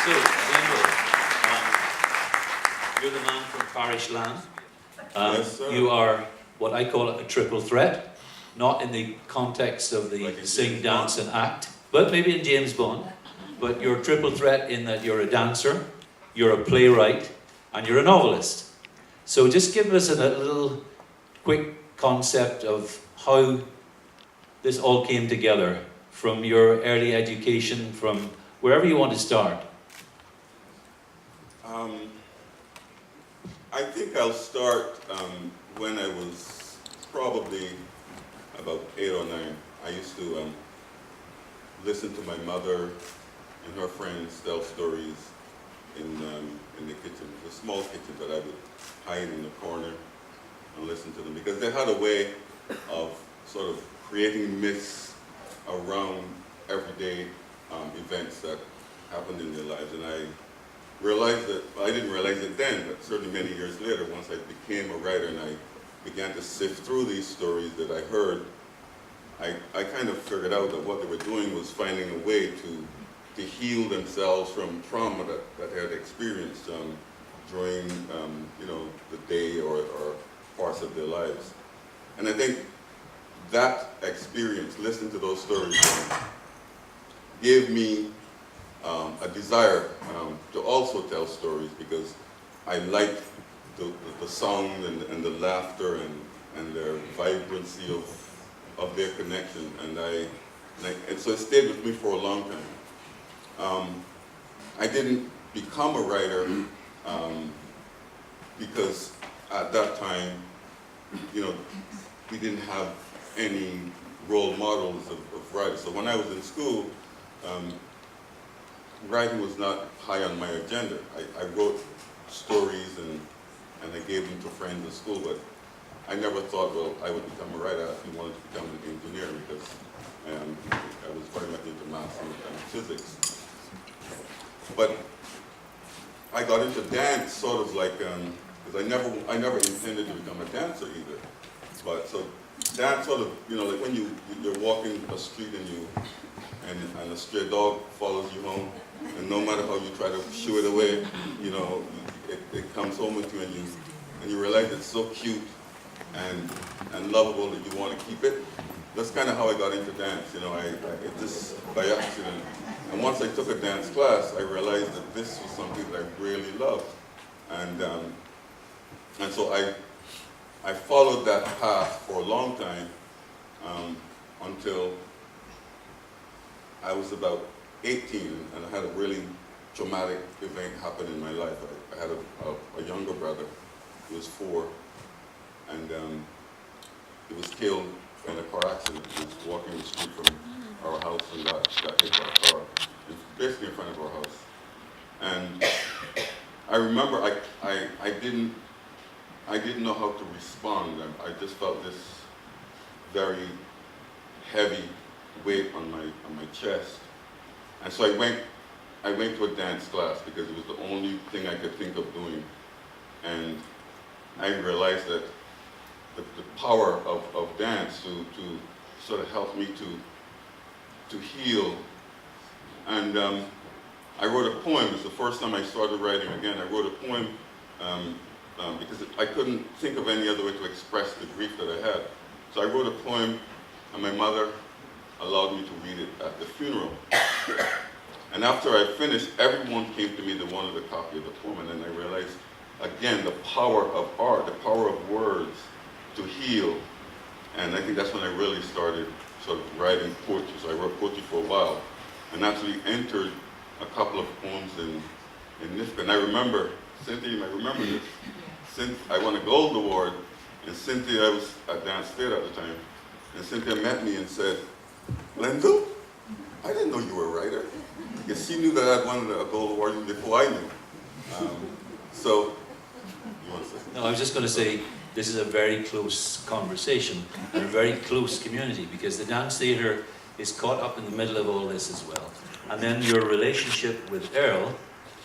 So, Glenville, you're the man from Parish Land. Yes, sir. You are what I call a triple threat, not in the context of the Like in sing, James dance, Bond? and act, but maybe in James Bond. But you're a triple threat in that you're a dancer, you're a playwright, and you're a novelist. So just give us a little quick concept of how this all came together from your early education, from wherever you want to start. I think I'll start when I was probably about 8 or 9. I used to listen to my mother and her friends tell stories in the kitchen. It was a small kitchen, but I would hide in the corner and listen to them because they had a way of sort of creating myths around everyday events that happened in their lives. And I realized that, well, I didn't realize it then, but certainly many years later, once I became a writer and I began to sift through these stories that I heard, I kind of figured out that what they were doing was finding a way to heal themselves from trauma that they had experienced during the day or parts of their lives. And I think that experience, listening to those stories, gave me a desire to also tell stories because I liked the sound and the laughter and the vibrancy of their connection, and so it stayed with me for a long time. I didn't become a writer because at that time, we didn't have any role models of writers. So when I was in school, writing was not high on my agenda. I wrote stories and I gave them to friends at school, but I never thought, well, I would become a writer. I actually wanted to become an engineer because I was very much into math and physics. But I got into dance sort of like, because I never intended to become a dancer either. But so dance sort of, like when you're walking a street and a stray dog follows you home, and no matter how you try to shoo it away, it comes home with you, and you realize it's so cute and lovable that you want to keep it. That's kind of how I got into dance. It just by accident. And once I took a dance class, I realized that this was something that I really loved, and so I followed that path for a long time until I was about 18, and I had a really traumatic event happen in my life. I had a younger brother who was 4, and he was killed in a car accident. He was walking the street from our house and got hit by a car, basically in front of our house. And I remember I didn't know how to respond. I just felt this very heavy weight on my chest. And so I went to a dance class because it was the only thing I could think of doing. And I realized that the power of dance to sort of help me to heal. And I wrote a poem. It's the first time I started writing again. I wrote a poem because I couldn't think of any other way to express the grief that I had. So I wrote a poem, and my mother allowed me to read it at the funeral. And after I finished, everyone came to me that wanted a copy of the poem, and then I realized, again, the power of art, the power of words to heal. And I think that's when I really started sort of writing poetry. So I wrote poetry for a while, and actually entered a couple of poems in NIFCA. And I remember, Cynthia, you might remember this, I won a gold award, and Cynthia, I was at Dance Theater at the time, and Cynthia met me and said, "Glenville, I didn't know you were a writer." Because she knew that I'd won a gold award before I knew. So, you want to say something? No, I was just going to say, this is a very close conversation and a very close community, because the dance theatre is caught up in the middle of all this as well. And then your relationship with Earl,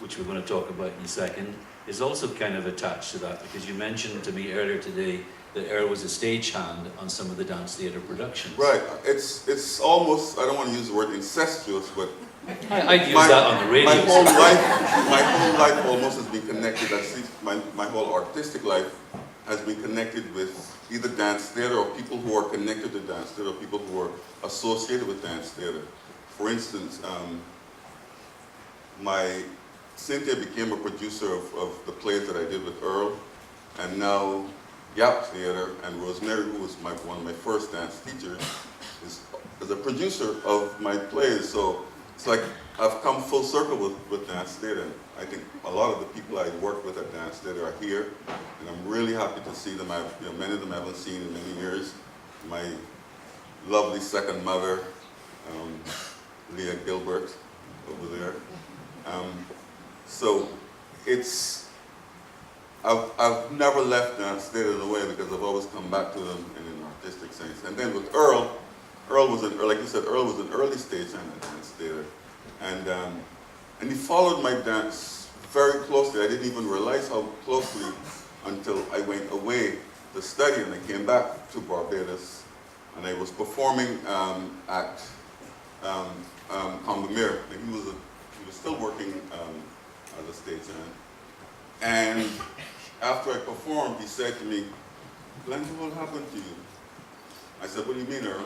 which we're going to talk about in a second, is also kind of attached to that, because you mentioned to me earlier today that Earl was a stagehand on some of the dance theatre productions. Right. It's almost, I don't want to use the word incestuous, but I'd use that on the radio. My whole life almost has been connected, actually, my whole artistic life has been connected with either dance theater or people who are connected to dance theater or people who are associated with dance theater. For instance, Cynthia became a producer of the plays that I did with Earl, and now Gap Theater and Rosemary, who was one of my first dance teachers, is a producer of my plays. So it's like I've come full circle with dance theater. I think a lot of the people I work with at dance theater are here, and I'm really happy to see them. Many of them I haven't seen in many years. My lovely second mother, Leah Gilbert, over there. So I've never left dance theater in a way because I've always come back to them in an artistic sense. And then with Earl was like you said, Earl was an early stage hand at dance theater. And he followed my dance very closely. I didn't even realize how closely until I went away to study and I came back to Barbados and I was performing at Combermere. And he was still working as a stagehand. And after I performed, he said to me, "Glenville, what happened to you?" I said, "What do you mean, Earl?"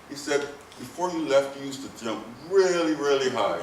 He said, "Before you left, you used to jump really, really high.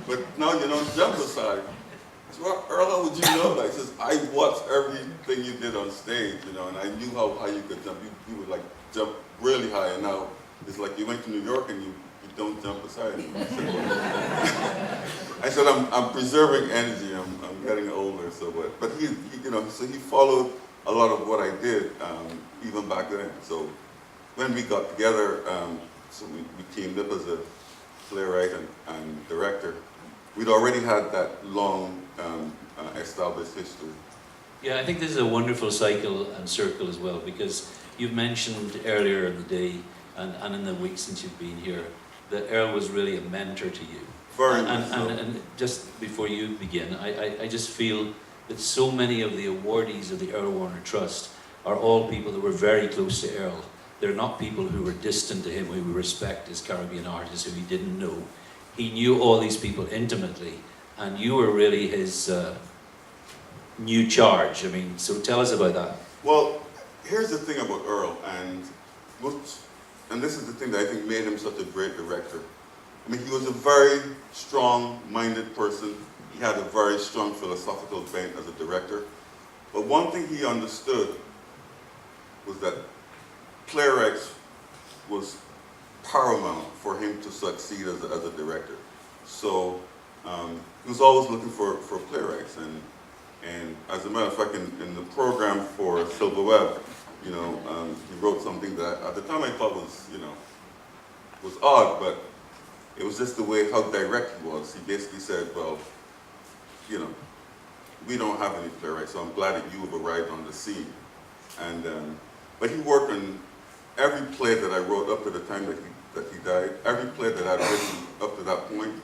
But now you don't jump as high." I said, "Well, Earl, how would you know that?" He says, "I watched everything you did on stage, and I knew how high you could jump. You would like jump really high, and now it's like you went to New York and you don't jump as high anymore." I said, I'm preserving energy. I'm getting older, but he followed a lot of what I did even back then. So when we got together, so we teamed up as a playwright and director. We'd already had that long established history. Yeah, I think this is a wonderful cycle and circle as well, because you've mentioned earlier in the day and in the weeks since you've been here that Earl was really a mentor to you. Very much so. And just before you begin, I just feel that so many of the awardees of the Earl Warner Trust are all people that were very close to Earl. They're not people who were distant to him, who we respect as Caribbean artists, who he didn't know. He knew all these people intimately, and you were really his new charge. I mean, so tell us about that. Well, here's the thing about Earl, and this is the thing that I think made him such a great director. I mean, he was a very strong-minded person. He had a very strong philosophical bent as a director. But one thing he understood was that playwrights was paramount for him to succeed as a director. So he was always looking for playwrights. And as a matter of fact, in the program for Silver Web, he wrote something that at the time I thought was odd, but it was just the way how direct he was. He basically said, "Well, we don't have any playwrights, so I'm glad that you have arrived on the scene." But he worked on every play that I wrote up to the time that he died. Every play that I'd written up to that point,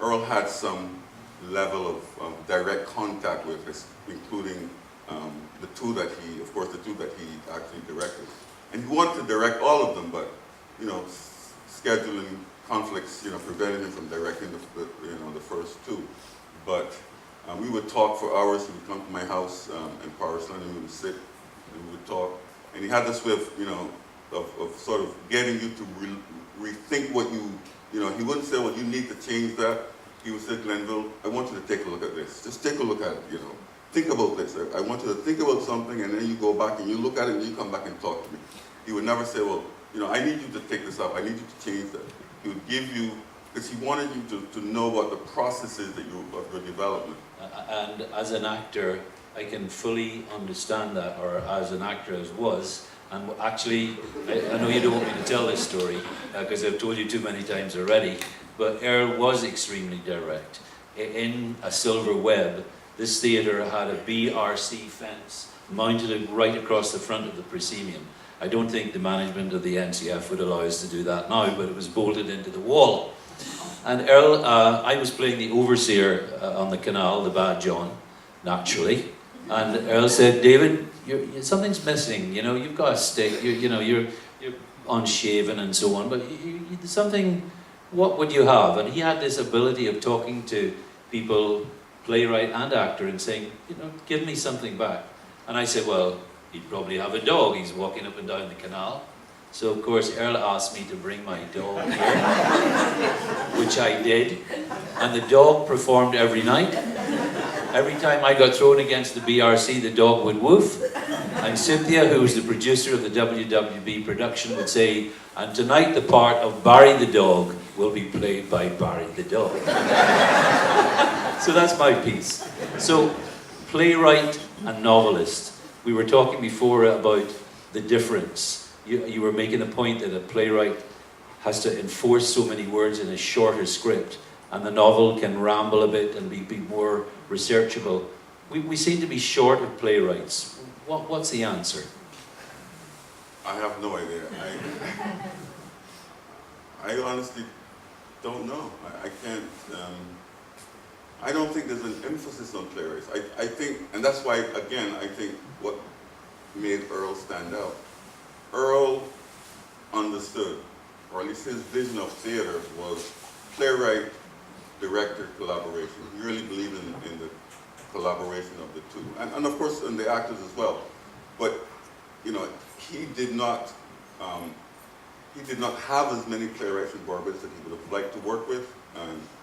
Earl had some level of direct contact with us, including the two that he actually directed. And he wanted to direct all of them, but scheduling conflicts, prevented him from directing the first two. But we would talk for hours. He would come to my house in Parisland, and we would sit and we would talk. And he had this way of sort of getting you to rethink what he wouldn't say, "Well, you need to change that." He would say, "Glenville, I want you to take a look at this. Just take a look at it, Think about this. I want you to think about something, and then you go back and you look at it and you come back and talk to me." He would never say, "Well, I need you to take this up. I need you to change that." He would give you, because he wanted you to know what the process is of your development. And as an actor, I can fully understand that, or as an actor as was. And actually, I know you don't want me to tell this story, because I've told you too many times already, but Earl was extremely direct. In a Silver Web, this theatre had a BRC fence mounted right across the front of the proscenium. I don't think the management of the NCF would allow us to do that now, but it was bolted into the wall. And Earl, I was playing the overseer on the canal, the Bad John, naturally. And Earl said, "David, something's missing. You've got a stick. You're unshaven and so on, but there's something what would you have? And he had this ability of talking to people, playwright and actor, and saying, you know, give me something back. And I said, well, he'd probably have a dog. He's walking up and down the canal. So, of course, Earl asked me to bring my dog here, which I did. And the dog performed every night. Every time I got thrown against the BRC, the dog would woof. And Cynthia, who was the producer of the WWB production, would say, and tonight the part of Barry the dog will be played by Barry the dog. So that's my piece. So, playwright and novelist. We were talking before about the difference. You were making a point that a playwright has to enforce so many words in a shorter script, and the novel can ramble a bit and be more researchable. We seem to be short of playwrights. What's the answer? I have no idea. I honestly don't know. I can't. I don't think there's an emphasis on playwrights. I think, and that's why, again, I think what made Earl stand out. Earl understood, or at least his vision of theater was playwright-director collaboration. He really believed in the collaboration of the two, and of course in the actors as well. But you know, he did not have as many playwrights and barbarians that he would have liked to work with.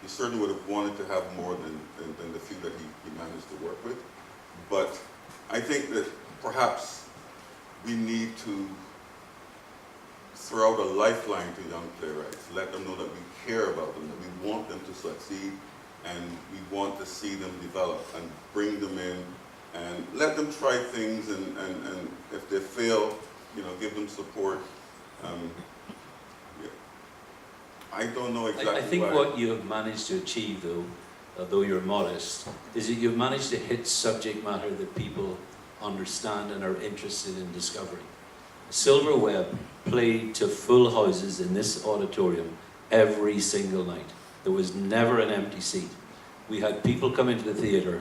He certainly would have wanted to have more than the few that he managed to work with. But I think that perhaps we need to throw out a lifeline to young playwrights, let them know that we care about them, that we want them to succeed, and we want to see them develop, and bring them in, and let them try things, and if they fail, you know, give them support. Yeah. I don't know exactly I think why. what you have managed to achieve, though you're modest, is that you've managed to hit subject matter that people understand and are interested in discovering. Silver Web played to full houses in this auditorium every single night. There was never an empty seat. We had people come into the theatre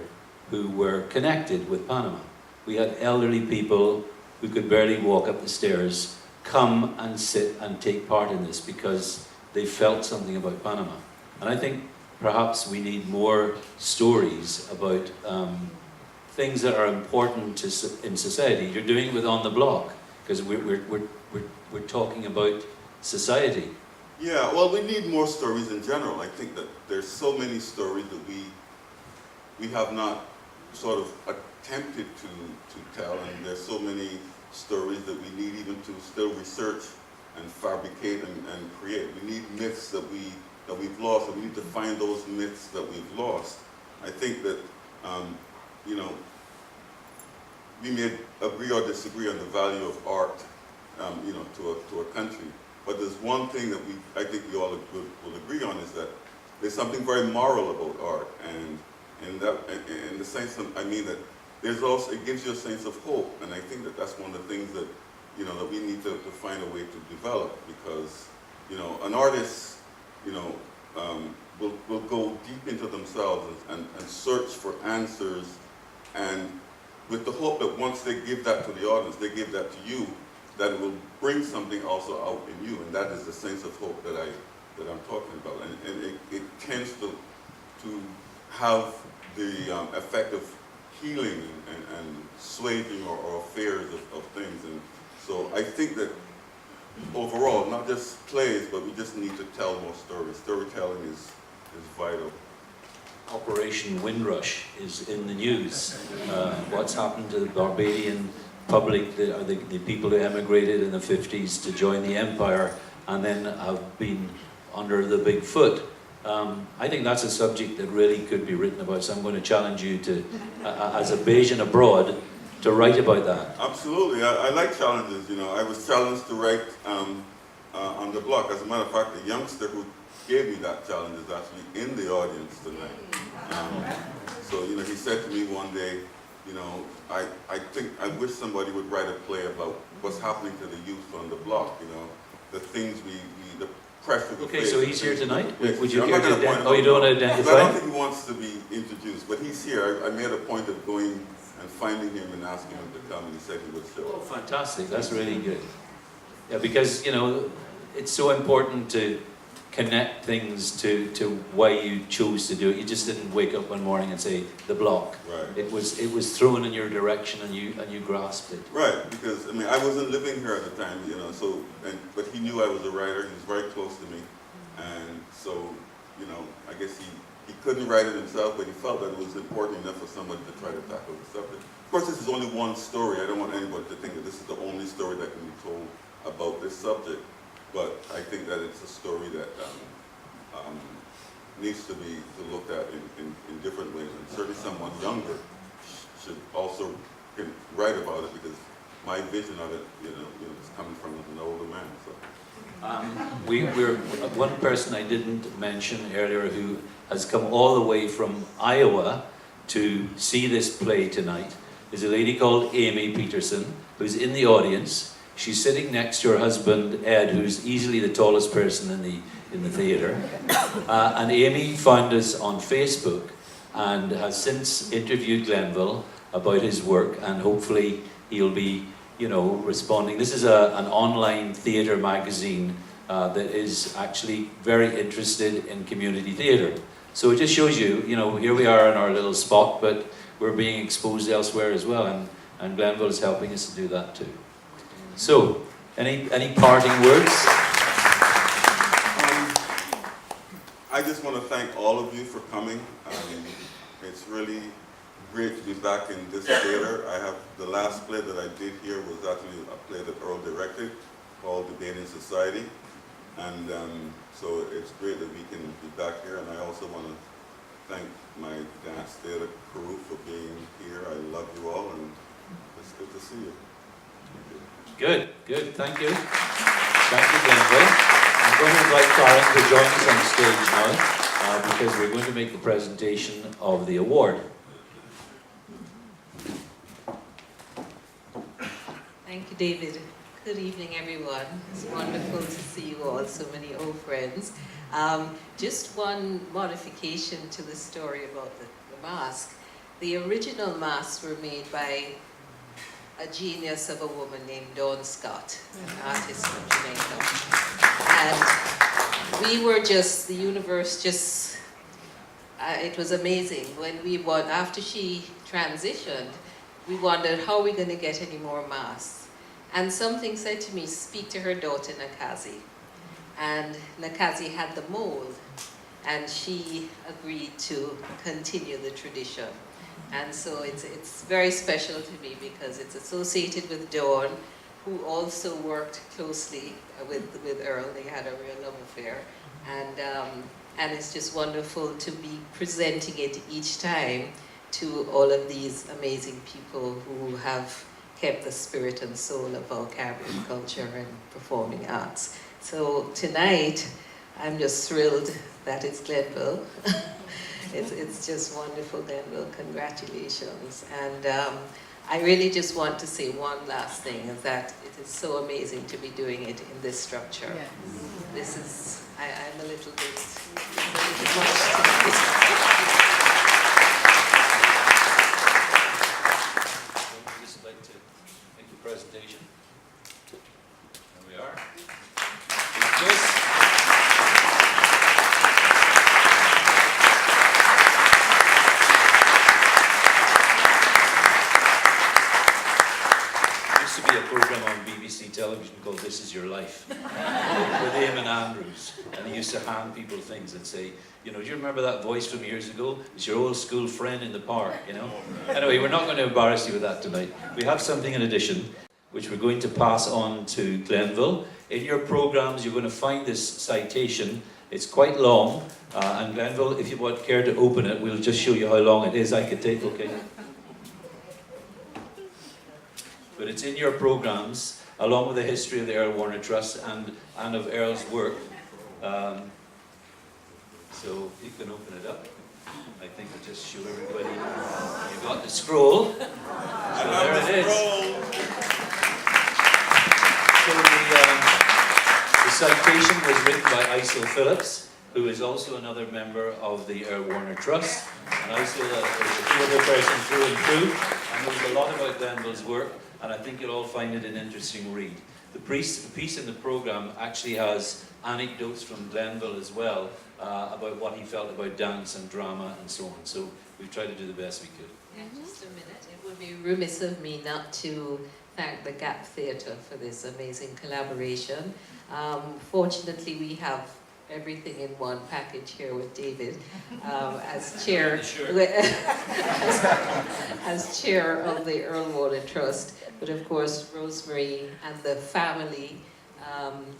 who were connected with Panama. We had elderly people who could barely walk up the stairs come and sit and take part in this because they felt something about Panama. And I think perhaps we need more stories about things that are important in society. You're doing it with On the Block, because we're talking about society. Yeah, well, we need more stories in general. I think that there's so many stories that we have not sort of attempted to tell, and there's so many stories that we need even to still research and fabricate and create. We need myths that we've lost, and we need to find those myths that we've lost. I think that you know, we may agree or disagree on the value of art, you know, to a country. But there's one thing that I think we all will agree on, is that there's something very moral about art, and in the sense of, I mean that there's also, it gives you a sense of hope, and I think that that's one of the things that, you know, that we need to find a way to develop, because, you know, an artist, you know, will go deep into themselves and search for answers, and with the hope that once they give that to the audience, they give that to you, that it will bring something also out in you, and that is the sense of hope that I'm talking about, and it tends to have the effect of healing and assuaging or fears of things, and so I think that overall, not just plays, but we just need to tell more stories. Storytelling is vital. Operation Windrush is in the news. What's happened to the Barbadian public, the people who emigrated in the 50s to join the empire and then have been under the big foot. I think that's a subject that really could be written about, so I'm going to challenge you to, as a Bayesian abroad, to write about that. Absolutely, I like challenges. You know, I was challenged to write on the block. As a matter of fact, the youngster who gave me that challenge is actually in the audience tonight. So, you know, he said to me one day, you know, I think I wish somebody would write a play about what's happening to the youth on the block. You know, the things the pressure. Okay, so he's here tonight. Yes, Would you I'm care not to gonna point identify? Oh, you don't want to I identify? don't think he wants to be introduced, but he's here. I made a point of going and finding him and asking him to come, and he said he would show Oh, up. fantastic. That's really good. Yeah, because, you know, it's so important to connect things to why you chose to do it. You just didn't wake up one morning and say the block. Right. It was thrown in your direction and you grasped it. Right, because I mean I wasn't living here at the time, you know. So, but he knew I was a writer. He was very close to me, and so, you know, I guess he couldn't write it himself, but he felt that it was important enough for somebody to try to tackle the subject. Of course, this is only one story. I don't want anybody to think that this is the only story that can be told about this subject, but I think that it's a story that needs to be looked at in different ways, and certainly someone younger should also can write about it, because my vision of it, you know, is coming from an older man. So. We're one person I didn't mention earlier who has come all the way from Iowa to see this play tonight is a lady called Amy Peterson, who's in the audience. She's sitting next to her husband Ed, who's easily the tallest person in the theatre. And Amy found us on Facebook and has since interviewed Glenville about his work, and hopefully he'll be, you know, responding. This is an online theatre magazine that is actually very interested in community theatre. So it just shows you, you know, here we are in our little spot, but we're being exposed elsewhere as well, and Glenville is helping us to do that too. So, any parting words? I just want to thank all of you for coming. It's really great to be back in this theater. The last play that I did here was actually a play that Earl directed called Debating Society. And so it's great that we can be back here. And I also want to thank my dance theater crew for being here. I love you all, and it's good to see you. Good, thank you. Thank you, Glenville. I'm going to invite Karen to join us on stage now, because we're going to make the presentation of the award. Thank you, David. Good evening, everyone. It's wonderful to see you all, so many old friends. Just one modification to the story about the mask. The original masks were made by a genius of a woman named Dawn Scott, an artist from Jamaica. And we were just, the universe just, it was amazing. When after she transitioned, we wondered, how are we going to get any more masks? And something said to me, speak to her daughter, Nakazi. And Nakazi had the mold, and she agreed to continue the tradition. And so it's very special to me because it's associated with Dawn, who also worked closely with Earl. They had a real love affair. And it's just wonderful to be presenting it each time to all of these amazing people who have kept the spirit and soul of our Caribbean culture and performing arts. So tonight, I'm just thrilled that it's Glenville. It's just wonderful, Glenville. Congratulations. And I really just want to say one last thing, is that it is so amazing to be doing it in this structure. Yes. This is, I'm a little bit much to presentation. There we are. There used to be a program on BBC television called This Is Your Life with Eamon Andrews, and he used to hand people things and say, you know, do you remember that voice from years ago? It's your old school friend in the park, you know? Anyway, we're not going to embarrass you with that tonight. We have something in addition, which we're going to pass on to Glenville. In your programs, you're going to find this citation. It's quite long, and Glenville, if you would care to open it, we'll just show you how long it is. I could take, okay? But it's in your programs, along with the history of the Earl Warner Trust and of Earl's work. So you can open it up. I think I'll just show everybody. You got the scroll. So there it is. So the citation was written by Isel Phillips, who is also another member of the Earl Warner Trust. And Isel is a theatre person through and through, and knows a lot about Glenville's work, and I think you'll all find it an interesting read. the piece in the program actually has anecdotes from Glenville as well about what he felt about dance and drama and so on. So we've tried to do the best we could. Yeah, just a minute. It would be remiss of me not to thank the Gap Theatre for this amazing collaboration. Fortunately, we have everything in one package here with David as chair as chair of the Earl Water Trust. But of course, Rosemary and the family,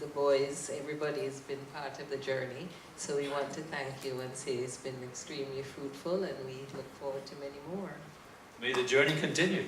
the boys, everybody has been part of the journey. So we want to thank you and say it's been extremely fruitful, and we look forward to many more. May the journey continue.